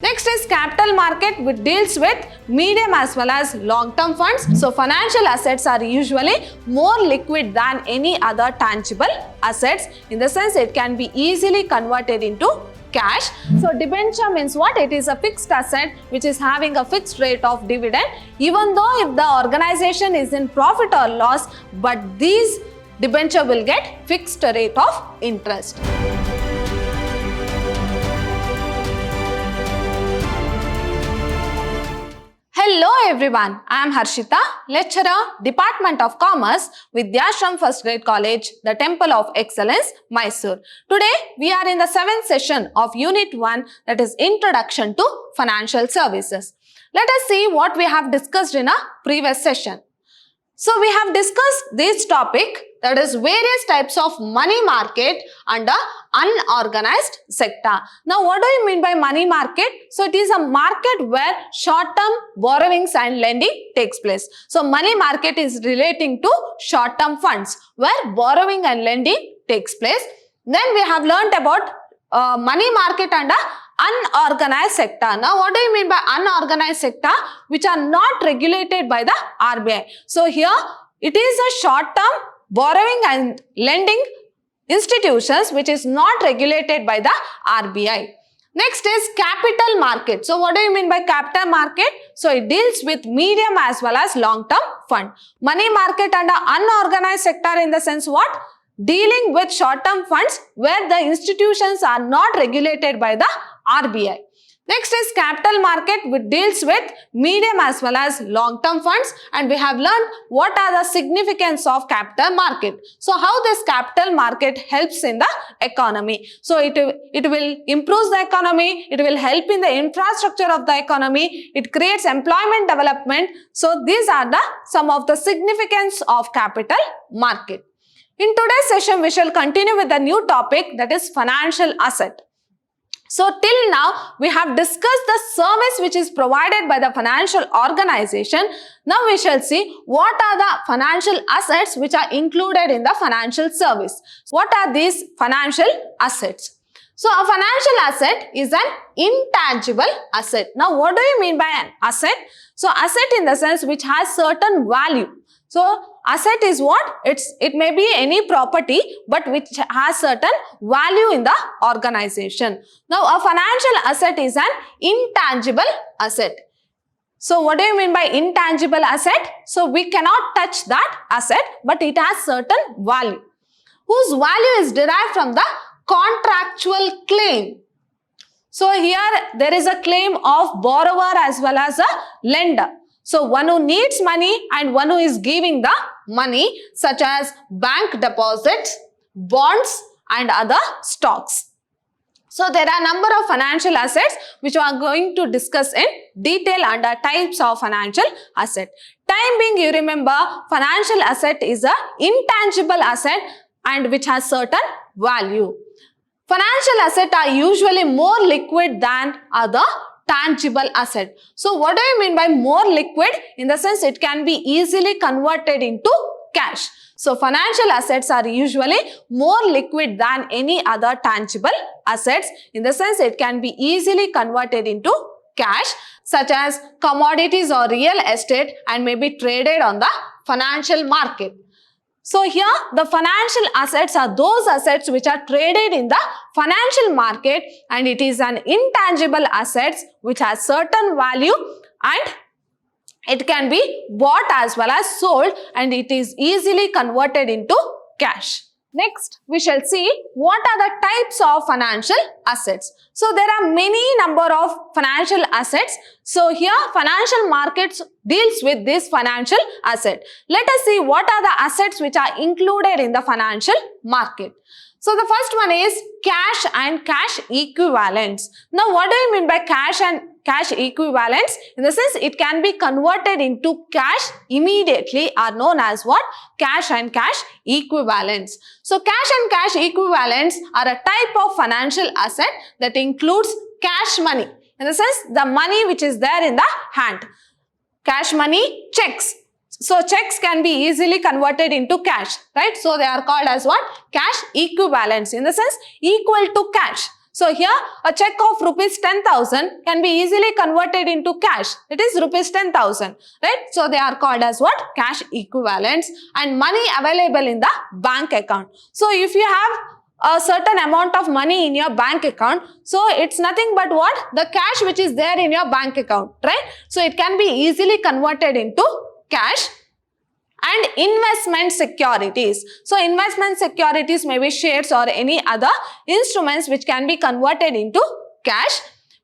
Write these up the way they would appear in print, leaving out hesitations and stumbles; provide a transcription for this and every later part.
Next is capital market, which deals with medium as well as long-term funds. So financial assets are usually more liquid than any other tangible assets. In the sense, it can be easily converted into cash. So debenture means what? It is a fixed asset which is having a fixed rate of dividend, even though if the organization is in profit or loss, but these debenture will get fixed rate of interest. Hello everyone, I am Harshita, lecturer, Department of Commerce, Vidyashram First Grade College, the Temple of Excellence, Mysore. Today we are in the 7th session of Unit 1, that is Introduction to Financial Services. Let us see what we have discussed in a previous session. So we have discussed this topic, that is various types of money market and unorganized sector. Now what do you mean by money market? So it is a market where short-term borrowings and lending takes place. So money market is relating to short-term funds where borrowing and lending takes place. Then we have learnt about money market and unorganized sector. Now what do you mean by unorganized sector? Which are not regulated by the RBI. So here it is a short-term borrowing and lending institutions which is not regulated by the RBI. Next is capital market. So what do you mean by capital market? So it deals with medium as well as long-term fund. Money market and unorganized sector in the sense what? Dealing with short-term funds where the institutions are not regulated by the RBI. Next is capital market, which deals with medium as well as long-term funds, and we have learned what are the significance of capital market. So how this capital market helps in the economy. So it will improve the economy, it will help in the infrastructure of the economy, it creates employment development. So these are some of the significance of capital market. In today's session, we shall continue with the new topic, that is financial asset. So till now, we have discussed the service which is provided by the financial organization. Now we shall see what are the financial assets which are included in the financial service. What are these financial assets? So a financial asset is an intangible asset. Now what do you mean by an asset? So asset in the sense which has certain value. So asset is what? It may be any property but which has certain value in the organization. Now a financial asset is an intangible asset. So what do you mean by intangible asset? So we cannot touch that asset but it has certain value whose value is derived from the contractual claim. So here there is a claim of borrower as well as a lender. So one who needs money and one who is giving the money, such as bank deposits, bonds and other stocks. So there are a number of financial assets which we are going to discuss in detail under types of financial asset. Time being, you remember, financial asset is an intangible asset and which has certain value. Financial assets are usually more liquid than other tangible asset. So what do you mean by more liquid? In the sense it can be easily converted into cash. So financial assets are usually more liquid than any other tangible assets. In the sense it can be easily converted into cash, such as commodities or real estate, and may be traded on the financial market. So here the financial assets are those assets which are traded in the financial market, and it is an intangible assets which has certain value and it can be bought as well as sold, and it is easily converted into cash. Next, we shall see what are the types of financial assets. So there are many number of financial assets. So here financial markets deals with this financial asset. Let us see what are the assets which are included in the financial market. So the first one is cash and cash equivalents. Now what do you mean by cash and cash equivalents? In the sense it can be converted into cash immediately are known as what? Cash and cash equivalents. So cash and cash equivalents are a type of financial asset that includes cash money. In the sense the money which is there in the hand. Cash money, checks. So checks can be easily converted into cash, right? So they are called as what? Cash equivalents, in the sense equal to cash. So here a check of rupees 10,000 can be easily converted into cash. It is rupees 10,000, right? So they are called as what? Cash equivalents, and money available in the bank account. So if you have a certain amount of money in your bank account, so it's nothing but what? The cash which is there in your bank account, right? So it can be easily converted into cash. And investment securities. So investment securities may be shares or any other instruments which can be converted into cash,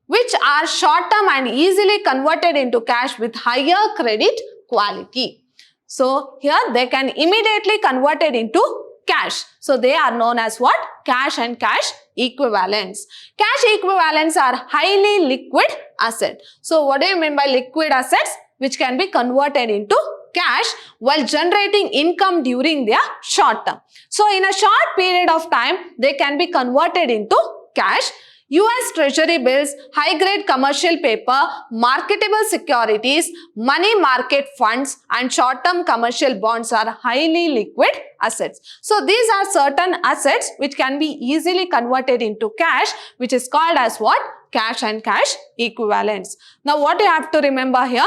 which are short term and easily converted into cash with higher credit quality. So here they can immediately converted into cash. So they are known as what? Cash and cash equivalents. Cash equivalents are highly liquid asset. So what do you mean by liquid assets? Which can be converted into cash while generating income during their short term. So in a short period of time, they can be converted into cash. US Treasury bills, high-grade commercial paper, marketable securities, money market funds, and short-term commercial bonds are highly liquid assets. So these are certain assets which can be easily converted into cash, which is called as what? Cash and cash equivalents. Now what you have to remember here?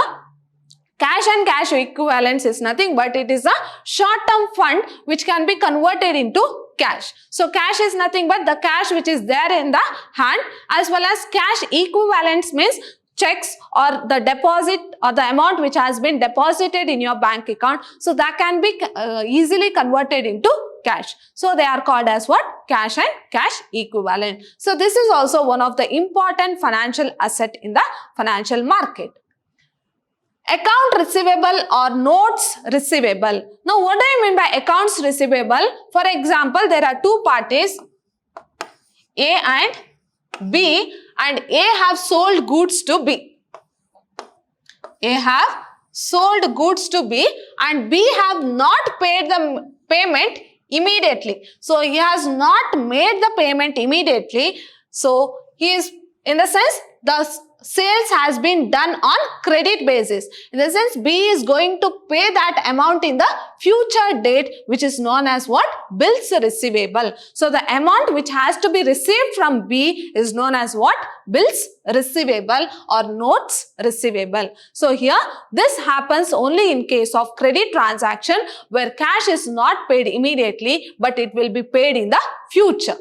Cash and cash equivalents is nothing but it is a short-term fund which can be converted into cash. So cash is nothing but the cash which is there in the hand, as well as cash equivalents means checks or the deposit or the amount which has been deposited in your bank account. So that can be easily converted into cash. So they are called as what? Cash and cash equivalent. So this is also one of the important financial asset in the financial market. Account receivable or notes receivable. Now, what do you mean by accounts receivable? For example, there are two parties, A and B, and A have sold goods to B. A have sold goods to B and B have not paid the payment immediately. So, he has not made the payment immediately. So, he is, in the sense, the sales has been done on credit basis. In the sense, B is going to pay that amount in the future date, which is known as what? Bills receivable. So the amount which has to be received from B is known as what? Bills receivable or notes receivable. So here, this happens only in case of credit transaction where cash is not paid immediately, but it will be paid in the future.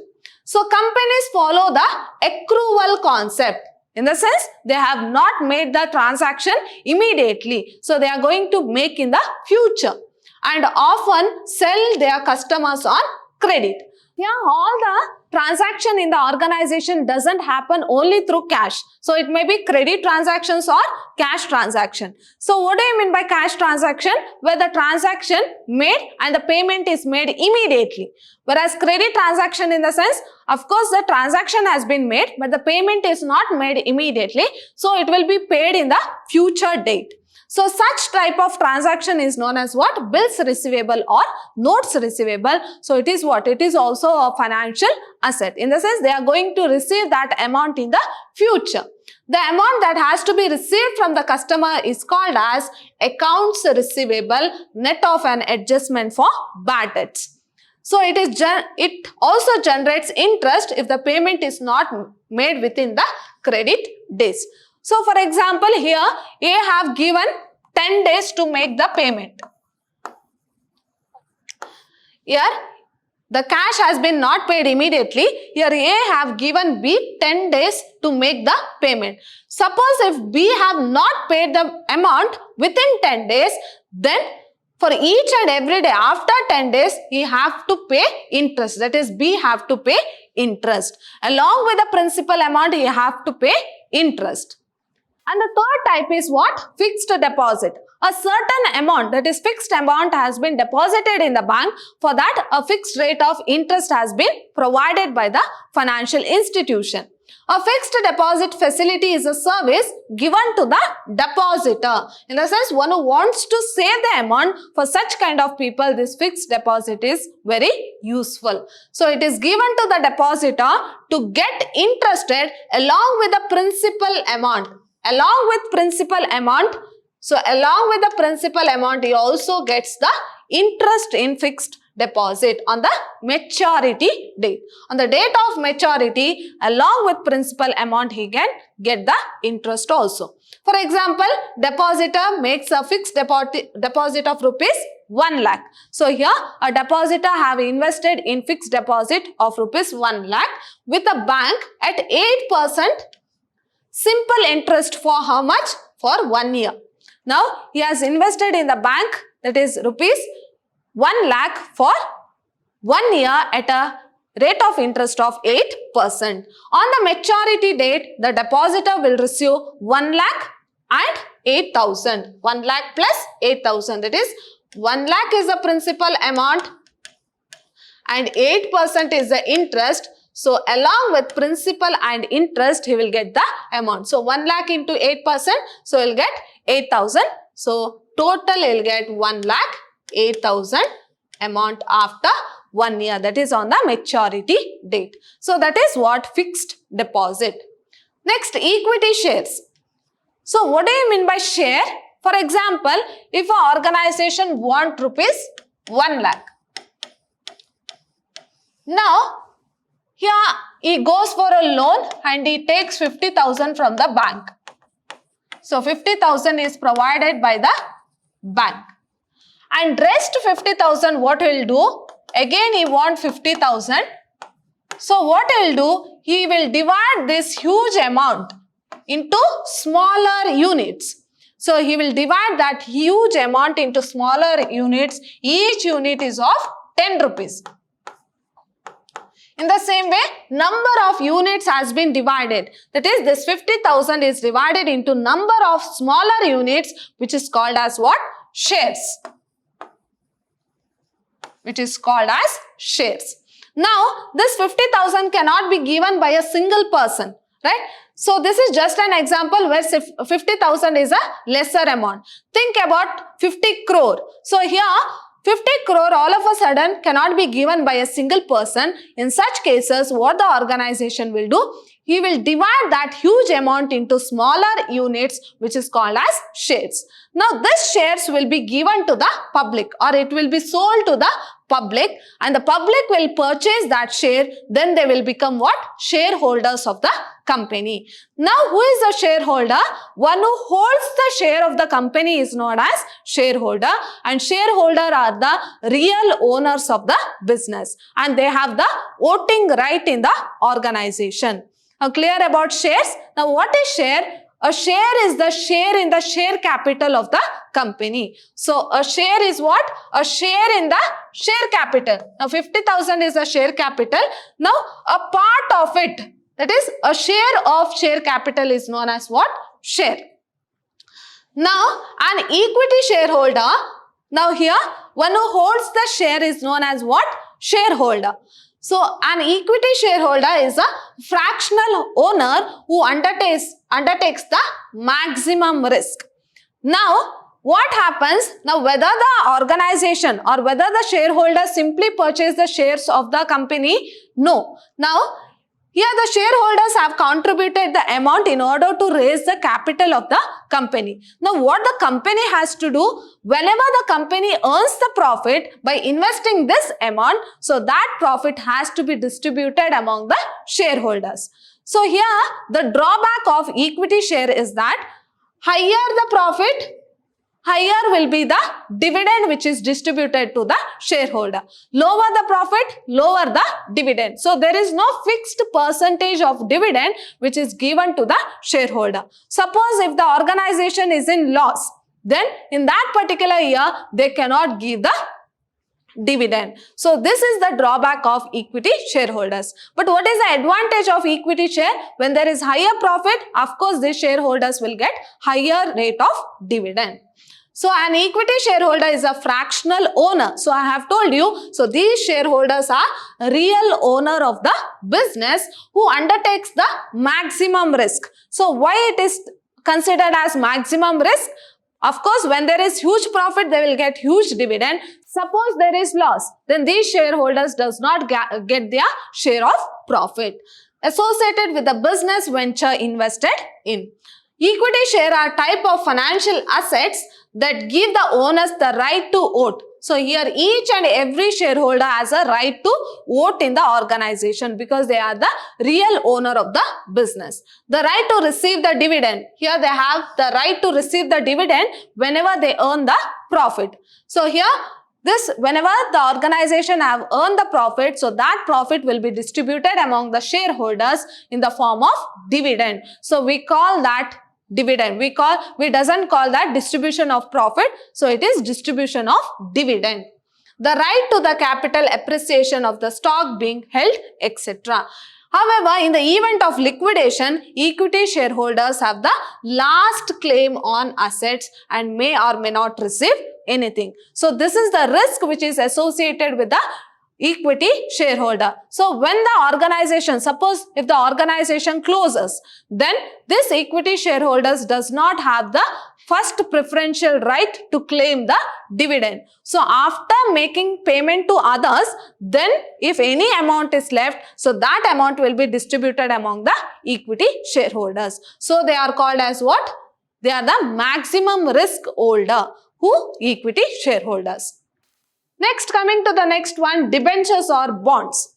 So companies follow the accrual concept. In the sense, they have not made the transaction immediately. So they are going to make in the future and often sell their customers on credit. Yeah, all the transaction in the organization doesn't happen only through cash. So it may be credit transactions or cash transaction. So what do you mean by cash transaction? Where the transaction made and the payment is made immediately. Whereas credit transaction in the sense, of course the transaction has been made but the payment is not made immediately. So it will be paid in the future date. So such type of transaction is known as what? Bills receivable or notes receivable. So it is what? It is also a financial asset. In the sense, they are going to receive that amount in the future. The amount that has to be received from the customer is called as accounts receivable net of an adjustment for bad debts. So it also generates interest if the payment is not made within the credit days. So for example, here A have given 10 days to make the payment. Here the cash has been not paid immediately. Here A have given B 10 days to make the payment. Suppose if B have not paid the amount within 10 days, then for each and every day after 10 days, he have to pay interest. That is, B have to pay interest. Along with the principal amount, he have to pay interest. And the third type is what? Fixed deposit. A certain amount, that is fixed amount, has been deposited in the bank. For that, a fixed rate of interest has been provided by the financial institution. A fixed deposit facility is a service given to the depositor. In the sense, one who wants to save the amount, for such kind of people, this fixed deposit is very useful. So it is given to the depositor to get interested along with the principal amount. Along with principal amount, So along with the principal amount, he also gets the interest in fixed deposit on the maturity date. On the date of maturity, along with principal amount, he can get the interest also. For example, depositor makes a fixed deposit of rupees 1 lakh. So here a depositor have invested in fixed deposit of rupees 1 lakh with a bank at 8% simple interest for how much? For 1 year. Now he has invested in the bank, that is rupees 1 lakh for 1 year at a rate of interest of 8%. On the maturity date, the depositor will receive 1 lakh and 8,000. 1 lakh plus 8,000, that is 1 lakh is the principal amount and 8% is the interest. So along with principal and interest, he will get the amount. So 1 lakh into 8%, so he will get 8,000. So total he will get 1 lakh 8,000 amount after 1 year, that is on the maturity date. So that is what fixed deposit. Next, equity shares. So what do you mean by share? For example, if an organization want rupees 1 lakh. Now, here he goes for a loan and he takes 50,000 from the bank. So 50,000 is provided by the bank. And rest 50,000 what he will do? Again he want 50,000. So what he will do? He will divide this huge amount into smaller units. So he will divide that huge amount into smaller units. Each unit is of 10 rupees. In the same way, number of units has been divided. That is, this 50,000 is divided into number of smaller units, which is called as what? Shares. Which is called as shares. Now, this 50,000 cannot be given by a single person, right? So, this is just an example where 50,000 is a lesser amount. Think about 50 crore. So, here 50 crore all of a sudden cannot be given by a single person. In such cases, what the organization will do? He will divide that huge amount into smaller units, which is called as shares. Now, this shares will be given to the public or it will be sold to the public and the public will purchase that share. Then they will become what? Shareholders of the company. Now, who is the shareholder? One who holds the share of the company is known as shareholder, and shareholder are the real owners of the business and they have the voting right in the organization. Now, clear about shares? Now, what is share? A share is the share in the share capital of the company. So, a share is what? A share in the share capital. Now, 50,000 is the share capital. Now, a part of it, that is a share of share capital is known as what? Share. Now, an equity shareholder, now here, one who holds the share is known as what? Shareholder. So, an equity shareholder is a fractional owner who undertakes the maximum risk. Now, what happens? Now, whether the organization or whether the shareholder simply purchase the shares of the company? No. Now, here the shareholders have contributed the amount in order to raise the capital of the company. Now, what the company has to do? Whenever the company earns the profit by investing this amount, so that profit has to be distributed among the shareholders. So, here the drawback of equity share is that higher the profit, higher will be the dividend which is distributed to the shareholder. Lower the profit, lower the dividend. So, there is no fixed percentage of dividend which is given to the shareholder. Suppose if the organization is in loss, then in that particular year, they cannot give the dividend. So, this is the drawback of equity shareholders. But what is the advantage of equity share? When there is higher profit, of course, these shareholders will get higher rate of dividend. So, an equity shareholder is a fractional owner. So, I have told you, so these shareholders are real owner of the business who undertakes the maximum risk. So, why it is considered as maximum risk? Of course, when there is huge profit, they will get huge dividend. Suppose there is loss, then these shareholders does not get their share of profit associated with the business venture invested in. Equity share are type of financial assets that give the owners the right to vote. So here each and every shareholder has a right to vote in the organization because they are the real owner of the business. The right to receive the dividend. Here they have the right to receive the dividend whenever they earn the profit. So here whenever the organization have earned the profit, so that profit will be distributed among the shareholders in the form of dividend. So we call that dividend. We doesn't call that distribution of profit. So it is distribution of dividend. The right to the capital appreciation of the stock being held, etc. However, in the event of liquidation, equity shareholders have the last claim on assets and may or may not receive anything. So this is the risk which is associated with the equity shareholder. So when the organization, suppose if the organization closes, then this equity shareholders does not have the first preferential right to claim the dividend. So after making payment to others, then if any amount is left, so that amount will be distributed among the equity shareholders. So they are called as what? They are the maximum risk holder. Who? Equity shareholders. Next, coming to the next one, debentures or bonds.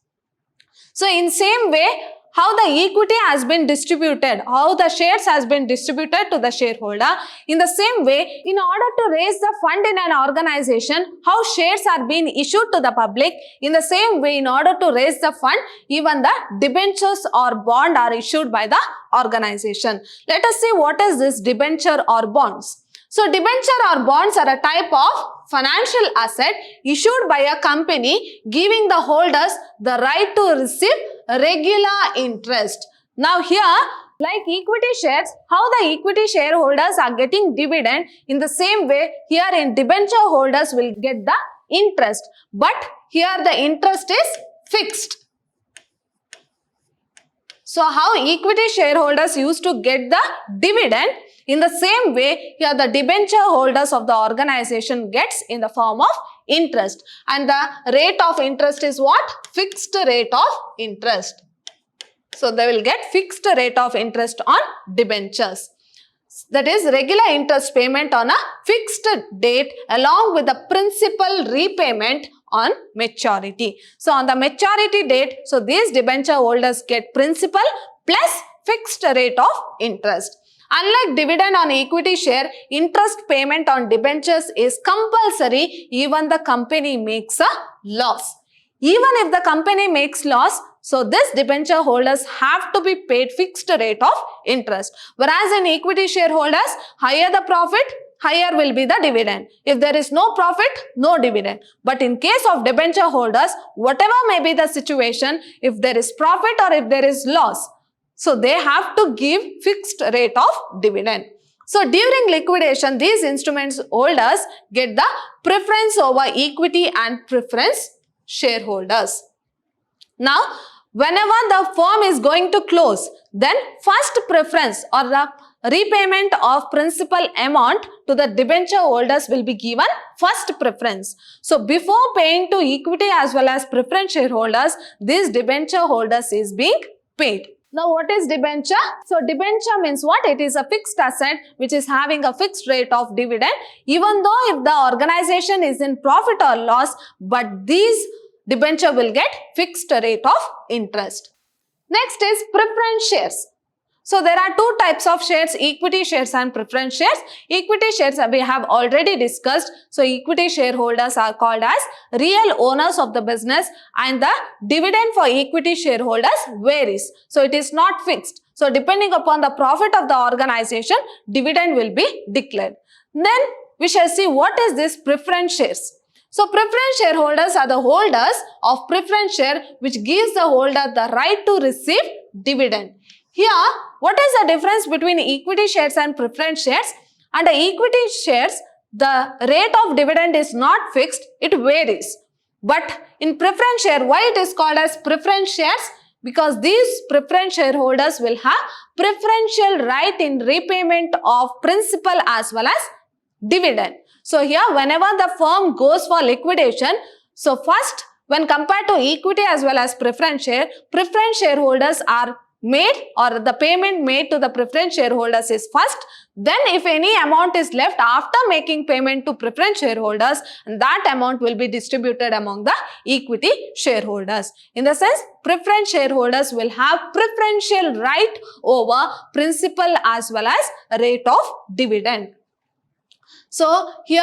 So in same way, how the equity has been distributed, how the shares has been distributed to the shareholder, in the same way, in order to raise the fund in an organization, how shares are being issued to the public, in the same way, in order to raise the fund, even the debentures or bond are issued by the organization. Let us see what is this debenture or bonds. So debenture or bonds are a type of financial asset issued by a company giving the holders the right to receive regular interest. Now here, like equity shares, how the equity shareholders are getting dividend, in the same way here in debenture holders will get the interest, but here the interest is fixed. So how equity shareholders used to get the dividend, in the same way here the debenture holders of the organization gets in the form of interest, and the rate of interest is what? Fixed rate of interest. So they will get fixed rate of interest on debentures. That is regular interest payment on a fixed date along with the principal repayment on maturity. So on the maturity date, so these debenture holders get principal plus fixed rate of interest. Unlike dividend on equity share, interest payment on debentures is compulsory even the company makes a loss. Even if the company makes loss, so this debenture holders have to be paid fixed rate of interest. Whereas in equity shareholders, higher the profit, higher will be the dividend. If there is no profit, no dividend. But in case of debenture holders, whatever may be the situation, if there is profit or if there is loss, so they have to give fixed rate of dividend. So during liquidation, these instruments holders get the preference over equity and preference shareholders. Now, whenever the firm is going to close, then first preference or the repayment of principal amount to the debenture holders will be given first preference. So before paying to equity as well as preference shareholders, these debenture holders is being paid. Now what is debenture? So debenture means what? It is a fixed asset which is having a fixed rate of dividend, even though if the organization is in profit or loss, but these debenture will get fixed rate of interest. Next is preference shares. So there are two types of shares, equity shares and preference shares. Equity shares we have already discussed. So equity shareholders are called as real owners of the business, and the dividend for equity shareholders varies. So it is not fixed. So depending upon the profit of the organization, dividend will be declared. Then we shall see what is this preference shares. So preference shareholders are the holders of preference share which gives the holder the right to receive dividend. Here, what is the difference between equity shares and preference shares? Under equity shares, the rate of dividend is not fixed, it varies. But in preference share, why it is called as preference shares? Because these preference shareholders will have preferential right in repayment of principal as well as dividend. So here, whenever the firm goes for liquidation, so first, when compared to equity as well as preference shareholders are made or the payment made to the preference shareholders is first. Then if any amount is left after making payment to preference shareholders, that amount will be distributed among the equity shareholders. In the sense, preference shareholders will have preferential right over principal as well as rate of dividend. So here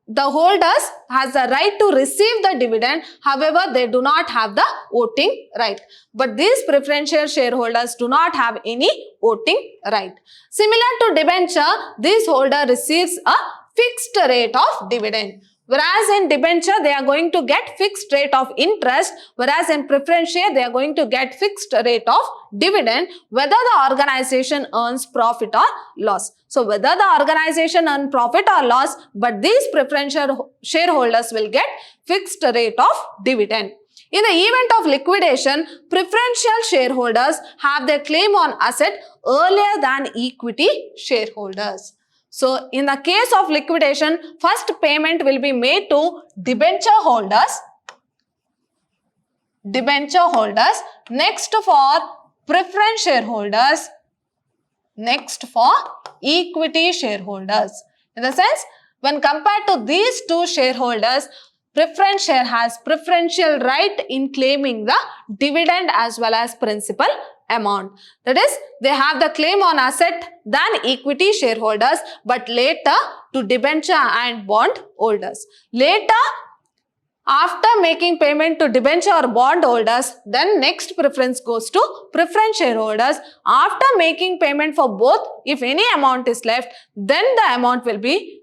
the holders has the right to receive the dividend, however they do not have the voting right. But these preferential shareholders do not have any voting right. Similar to debenture, this holder receives a fixed rate of dividend. Whereas in debenture, they are going to get fixed rate of interest, whereas in preference share, they are going to get fixed rate of dividend, whether the organization earns profit or loss. So, whether the organization earns profit or loss, but these preferential shareholders will get fixed rate of dividend. In the event of liquidation, preferential shareholders have their claim on asset earlier than equity shareholders. So, in the case of liquidation, first payment will be made to debenture holders, next for preference shareholders, next for equity shareholders. In the sense, when compared to these two shareholders, preference share has preferential right in claiming the dividend as well as principal amount. That is, they have the claim on asset than equity shareholders, but later to debenture and bond holders. Later, after making payment to debenture or bond holders, then next preference goes to preference shareholders. After making payment for both, if any amount is left, then the amount will be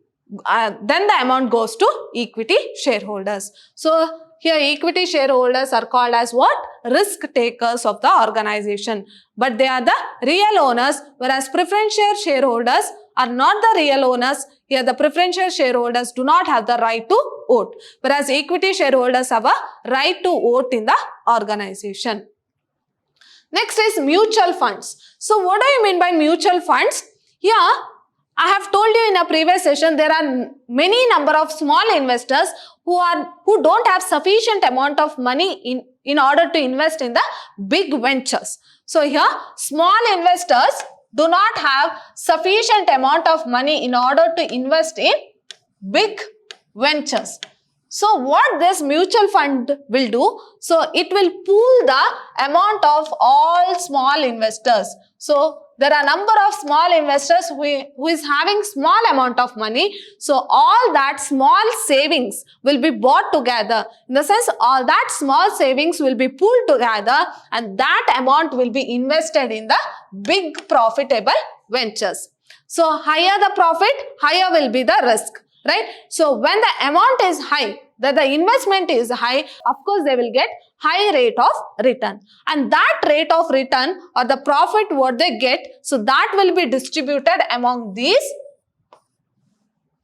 goes to equity shareholders. So here equity shareholders are called as what? Risk takers of the organization. But they are the real owners, whereas preferential shareholders are not the real owners. Here the preferential shareholders do not have the right to vote, whereas equity shareholders have a right to vote in the organization. Next is mutual funds. So what do you mean by mutual funds? Here I have told you in a previous session, there are many number of small investors who don't have sufficient amount of money in order to invest in the big ventures. So here small investors do not have sufficient amount of money in order to invest in big ventures. So what this mutual fund will do? So it will pool the amount of all small investors. So there are number of small investors who is having small amount of money. So all that small savings will be brought together. In the sense, all that small savings will be pooled together and that amount will be invested in the big profitable ventures. So higher the profit, higher will be the risk, right? So when the amount is high, that the investment is high, of course they will get high rate of return, and that rate of return or the profit what they get, so that will be distributed among these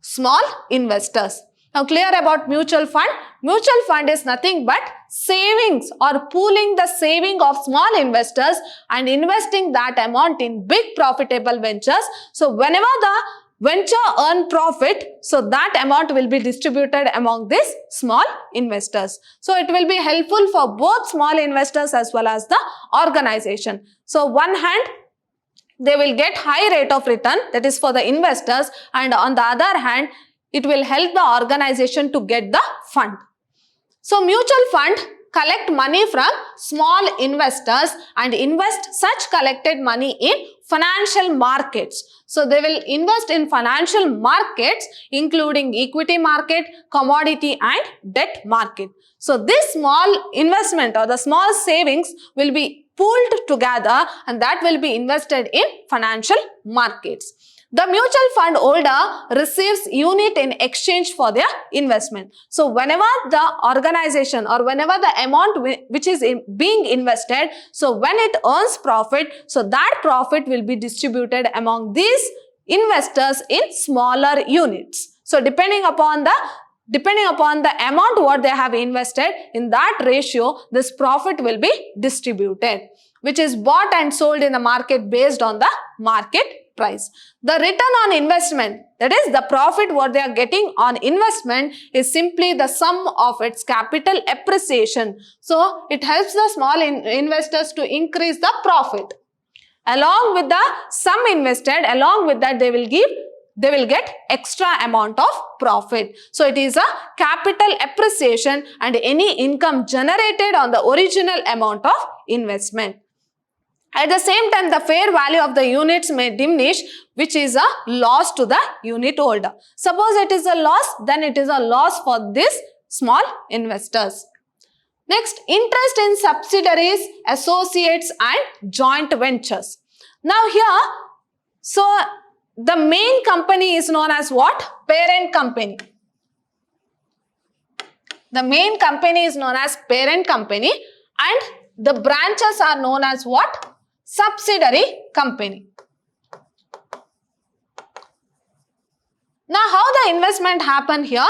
small investors. Now clear about mutual fund? Mutual fund is nothing but savings or pooling the saving of small investors and investing that amount in big profitable ventures. So whenever the venture earn profit, so that amount will be distributed among these small investors. So it will be helpful for both small investors as well as the organization. So one hand, they will get high rate of return, that is for the investors, and on the other hand, it will help the organization to get the fund. So mutual fund collect money from small investors and invest such collected money in financial markets. So they will invest in financial markets including equity market, commodity and debt market. So this small investment or the small savings will be pooled together and that will be invested in financial markets. The mutual fund holder receives unit in exchange for their investment. So whenever the organization or whenever the amount which is being invested, so when it earns profit, so that profit will be distributed among these investors in smaller units. So depending upon the amount what they have invested, in that ratio, this profit will be distributed, which is bought and sold in the market based on the market price. The return on investment, that is the profit what they are getting on investment, is simply the sum of its capital appreciation. So it helps the small investors to increase the profit. Along with the sum invested, along with that they will get extra amount of profit. So it is a capital appreciation and any income generated on the original amount of investment. At the same time, the fair value of the units may diminish, which is a loss to the unit holder. Suppose it is a loss, then it is a loss for these small investors. Next, interest in subsidiaries, associates and joint ventures. Now here, so the main company is known as what? Parent company. The main company is known as parent company and the branches are known as what? Subsidiary company. Now, how the investment happen here?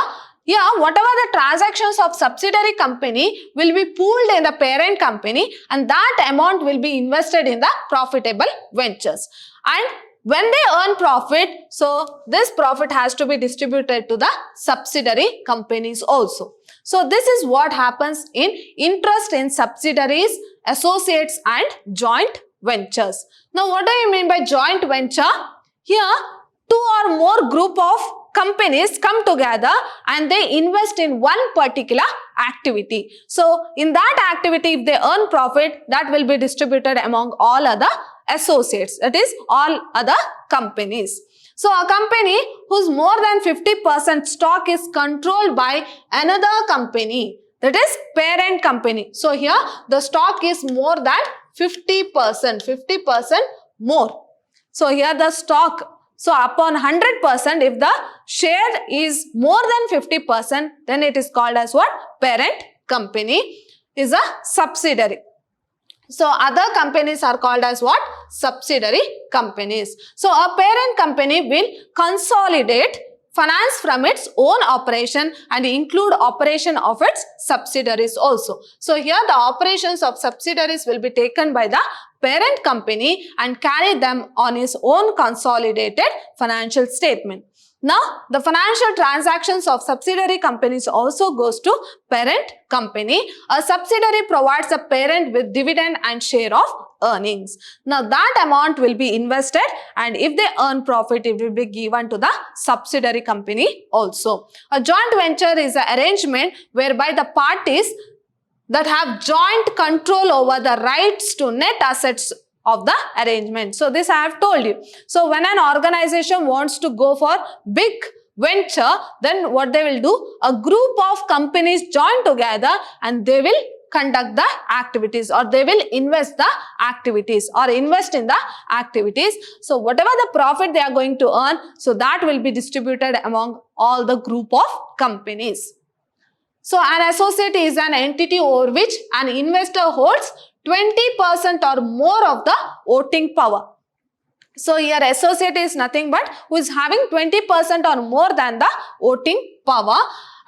Here, whatever the transactions of subsidiary company will be pooled in the parent company and that amount will be invested in the profitable ventures. And when they earn profit, so this profit has to be distributed to the subsidiary companies also. So this is what happens in interest in subsidiaries, associates and joint ventures. Now, what do you mean by joint venture? Here, two or more group of companies come together and they invest in one particular activity. So, in that activity, if they earn profit, that will be distributed among all other associates, that is all other companies. So, a company whose more than 50% stock is controlled by another company, that is parent company. So, here the stock is more than 50% more. So, here the stock, so upon 100%, if the share is more than 50%, then it is called as what? Parent company is a subsidiary. So, other companies are called as what? Subsidiary companies. So, a parent company will consolidate finance from its own operation and include operation of its subsidiaries also. So, here the operations of subsidiaries will be taken by the parent company and carry them on its own consolidated financial statement. Now, the financial transactions of subsidiary companies also goes to parent company. A subsidiary provides the parent with dividend and share of earnings. Now, that amount will be invested and if they earn profit, it will be given to the subsidiary company also. A joint venture is an arrangement whereby the parties that have joint control over the rights to net assets of the arrangement. So, this I have told you. So, when an organization wants to go for big venture, then what they will do? A group of companies join together and they will conduct the activities or they will invest the activities or invest in the activities. So, whatever the profit they are going to earn, so that will be distributed among all the group of companies. So, an associate is an entity over which an investor holds 20% or more of the voting power. So, here associate is nothing but who is having 20% or more than the voting power.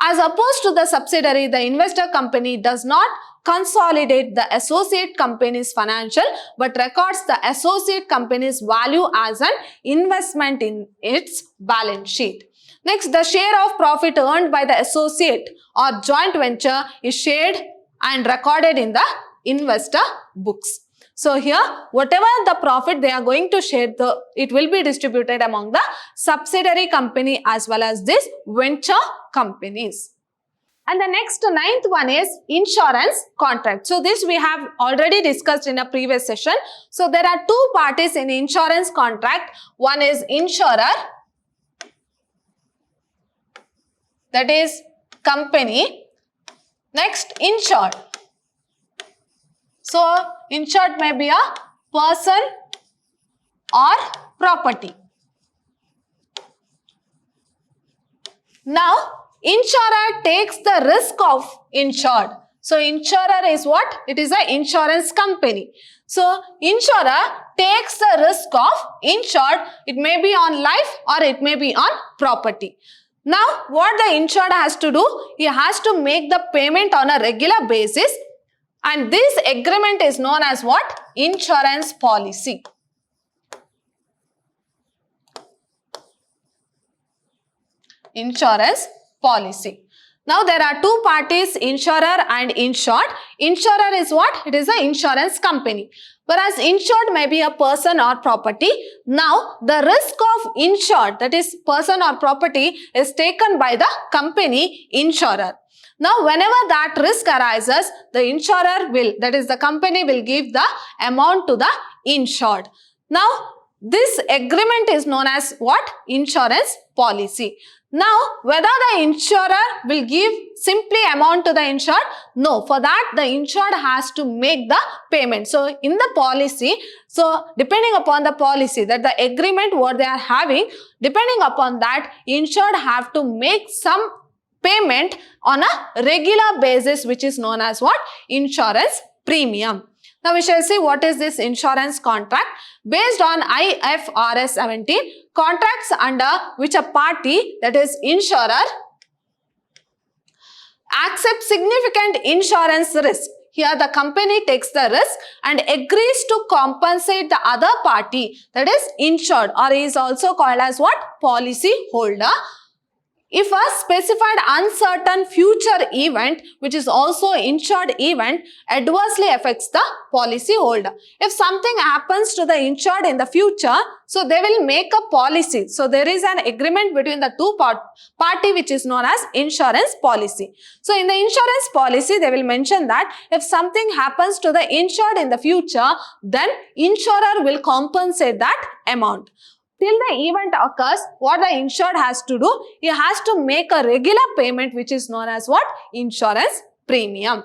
As opposed to the subsidiary, the investor company does not consolidate the associate company's financial but records the associate company's value as an investment in its balance sheet. Next, the share of profit earned by the associate or joint venture is shared and recorded in the investor books. So, here whatever the profit they are going to share, it will be distributed among the subsidiary company as well as this venture companies. And the next ninth one is insurance contract. So, this we have already discussed in a previous session. So, there are two parties in insurance contract. One is insurer, that is company. Next, insured. So, insured may be a person or property. Now, insurer takes the risk of insured. So, insurer is what? It is an insurance company. So, insurer takes the risk of insured. It may be on life or it may be on property. Now, what the insured has to do? He has to make the payment on a regular basis and this agreement is known as what? Insurance policy. Insurance policy. Now, there are two parties, insurer and insured. Insurer is what? It is an insurance company. Whereas insured may be a person or property. Now, the risk of insured, that is person or property, is taken by the company insurer. Now, whenever that risk arises, the insurer will, that is the company will give the amount to the insured. Now, this agreement is known as what? Insurance policy. Now, whether the insurer will give simply amount to the insured? No, for that the insured has to make the payment. So, in the policy, so depending upon the policy, that the agreement what they are having, depending upon that, insured have to make some payment on a regular basis, which is known as what? Insurance premium. Now, we shall see what is this insurance contract. Based on IFRS 17, contracts under which a party, that is insurer, accepts significant insurance risk. Here the company takes the risk and agrees to compensate the other party, that is insured, or is also called as what? Policy holder. If a specified uncertain future event, which is also insured event, adversely affects the policy holder. If something happens to the insured in the future, so they will make a policy. So there is an agreement between the two party which is known as insurance policy. So in the insurance policy, they will mention that if something happens to the insured in the future, then insurer will compensate that amount. Till the event occurs, what the insured has to do? He has to make a regular payment, which is known as what? Insurance premium.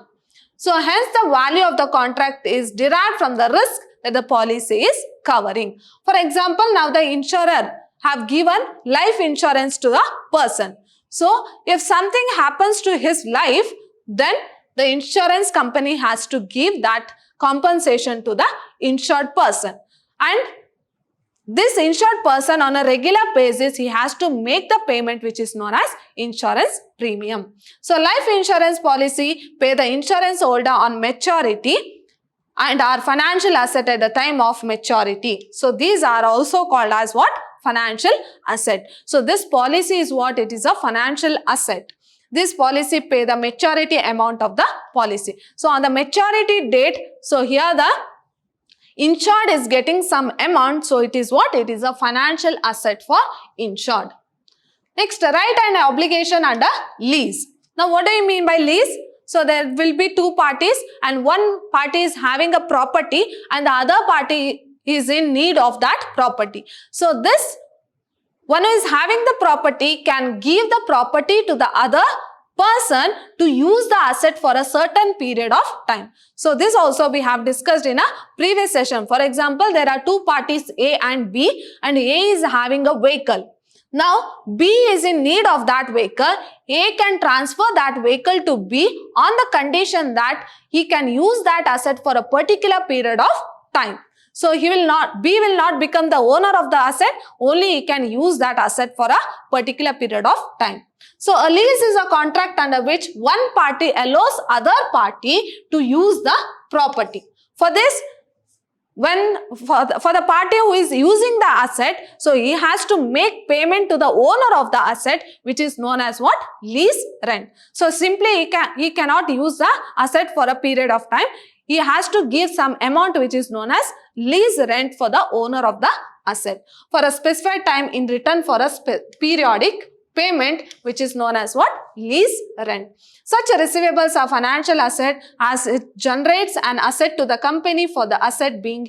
So hence the value of the contract is derived from the risk that the policy is covering. For example, now the insurer have given life insurance to the person. So if something happens to his life, then the insurance company has to give that compensation to the insured person. And this insured person on a regular basis, he has to make the payment which is known as insurance premium. So life insurance policy pay the insurance holder on maturity and are financial asset at the time of maturity. So these are also called as what? Financial asset. So this policy is what? It is a financial asset. This policy pay the maturity amount of the policy. So on the maturity date, so here the insured is getting some amount, so it is what? It is a financial asset for insured. Next, right and obligation under lease. Now, what do you mean by lease? So, there will be two parties and one party is having a property and the other party is in need of that property. So, this one who is having the property can give the property to the other person to use the asset for a certain period of time. So this also we have discussed in a previous session. For example, there are two parties A and B, and A is having a vehicle. Now B is in need of that vehicle. A can transfer that vehicle to B on the condition that he can use that asset for a particular period of time. So B will not become the owner of the asset, only he can use that asset for a particular period of time. So a lease is a contract under which one party allows other party to use the property. For this, for the party who is using the asset, so he has to make payment to the owner of the asset, which is known as what? Lease rent. So simply he cannot use the asset for a period of time. He has to give some amount which is known as lease rent for the owner of the asset for a specified time in return for a periodic payment, which is known as what? Lease rent. Such receivables are financial asset as it generates an asset to the company for the asset being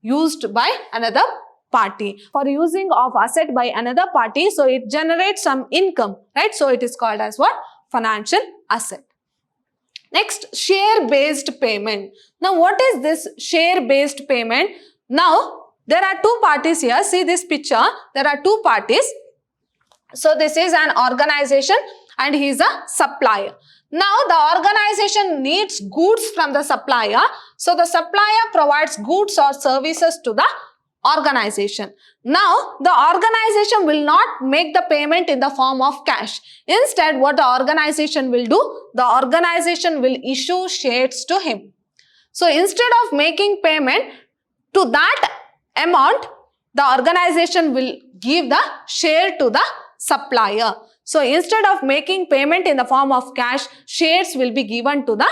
used by another party. For using of asset by another party, so it generates some income, right? So it is called as what? Financial asset. Next, share-based payment. Now, what is this share-based payment? Now, there are two parties here. See this picture. There are two parties. So, this is an organization and he is a supplier. Now, the organization needs goods from the supplier. So, the supplier provides goods or services to the organization. Now, the organization will not make the payment in the form of cash. Instead, what the organization will do? The organization will issue shares to him. So, instead of making payment to that amount, the organization will give the share to the supplier. So, instead of making payment in the form of cash, shares will be given to the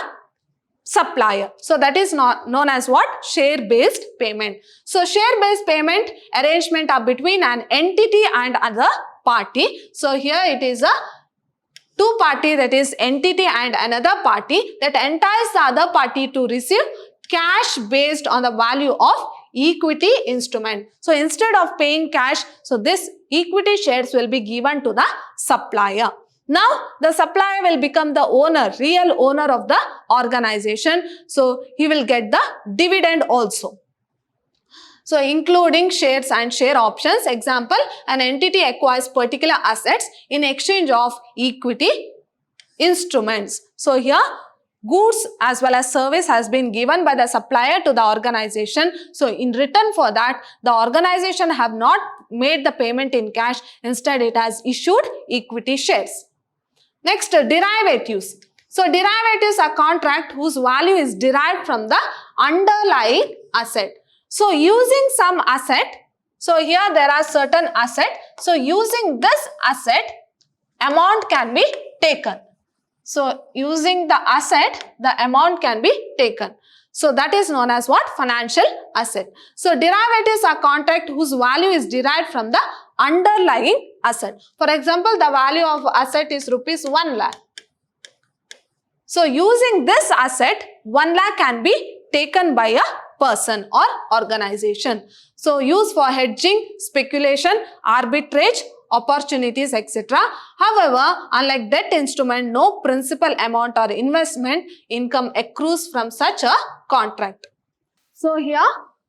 supplier. So that is not known as what? Share-based payment. So share-based payment arrangement are between an entity and other party. So here it is a two party, that is entity and another party, that entices the other party to receive cash based on the value of equity instrument. So instead of paying cash, so this equity shares will be given to the supplier. Now the supplier will become the owner, real owner of the organization. So he will get the dividend also. So including shares and share options. Example, an entity acquires particular assets in exchange of equity instruments. So here goods as well as service has been given by the supplier to the organization. So in return for that, the organization have not made the payment in cash. Instead, it has issued equity shares. Next, derivatives. So derivatives are contract whose value is derived from the underlying asset. So using some asset, so here there are certain asset. So using this asset, amount can be taken. So using the asset, the amount can be taken. So that is known as what? Financial asset. So derivatives are contract whose value is derived from the underlying asset. For example, the value of asset is rupees 1 lakh. So using this asset, 1 lakh can be taken by a person or organization. So used for hedging, speculation, arbitrage, opportunities, etc. However, unlike debt instrument, no principal amount or investment income accrues from such a contract. So here,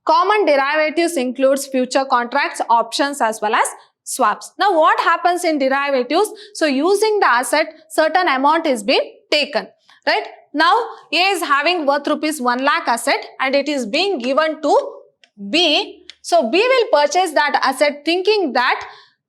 common derivatives includes future contracts, options as well as swaps. Now what happens in derivatives? So using the asset, certain amount is being taken, right? Now A is having worth rupees 1 lakh asset and it is being given to B. So B will purchase that asset thinking that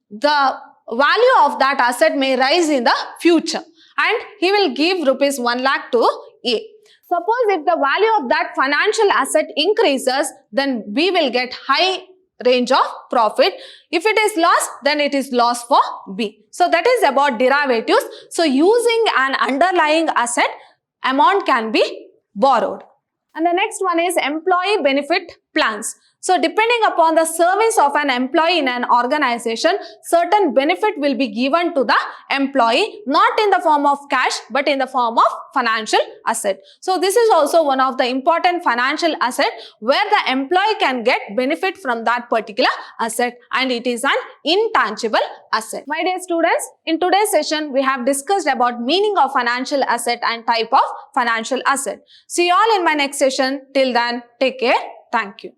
the value of that asset may rise in the future and he will give rupees 1 lakh to A. Suppose if the value of that financial asset increases, then B will get high range of profit. If it is loss, then it is loss for B. So that is about derivatives. So using an underlying asset, amount can be borrowed. And the next one is employee benefit plans. So depending upon the service of an employee in an organization, certain benefit will be given to the employee, not in the form of cash, but in the form of financial asset. So this is also one of the important financial asset where the employee can get benefit from that particular asset and it is an intangible asset. My dear students, in today's session, we have discussed about meaning of financial asset and type of financial asset. See you all in my next session. Till then, take care. Thank you.